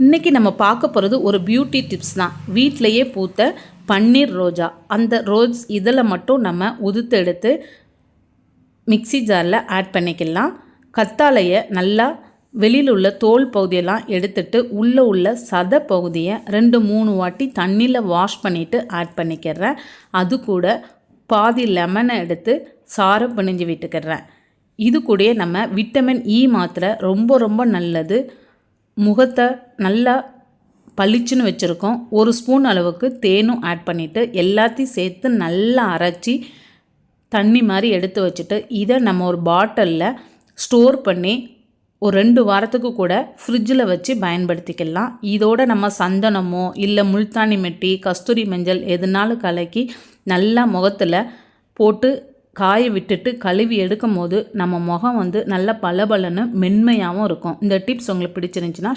இன்றைக்கி நம்ம பார்க்க போகிறது ஒரு பியூட்டி டிப்ஸ் தான். வீட்டிலையே பூத்த பன்னீர் ரோஜா. அந்த ரோஸ் இதில் மட்டும் நம்ம உதுத்து எடுத்து மிக்ஸி ஜாரில் ஆட் பண்ணிக்கலாம். கத்தாழையை நல்லா வெளியில் உள்ள தோல் பகுதியெல்லாம் எடுத்துட்டு உள்ளே உள்ள சதை பகுதியை 2-3 வாட்டி தண்ணியில் வாஷ் பண்ணிவிட்டு ஆட் பண்ணிக்கிறேன். அது கூட பாதி லெமனை எடுத்து சாறை பிழிஞ்சு விட்டுக்கிறேன். இது கூட நம்ம விட்டமின் இ மாத்திரை ரொம்ப ரொம்ப நல்லது. முகத்தை நல்லா பளிச்சுன்னு வச்சுருக்கோம். 1 ஸ்பூன் அளவுக்கு தேனும் ஆட் பண்ணிவிட்டு எல்லாத்தையும் சேர்த்து நல்லா அரைச்சி தண்ணி மாதிரி எடுத்து வச்சுட்டு இதை நம்ம ஒரு பாட்டிலில் ஸ்டோர் பண்ணி ஒரு 2 வாரத்துக்கு கூட ஃப்ரிட்ஜில் வச்சு பயன்படுத்திக்கலாம். இதோட நம்ம சந்தனமோ இல்லை முல்தானி மெட்டி, கஸ்தூரி மஞ்சள் எதுனாலும் கலக்கி நல்லா முகத்தில் போட்டு காய விட்டுட்டு கழுவி எடுக்கும் போது நம்ம முகம் நல்லா பளபளன்னு மென்மையாகவும் இருக்கும். இந்த டிப்ஸ் உங்களுக்கு பிடிச்சிருந்துச்சுன்னா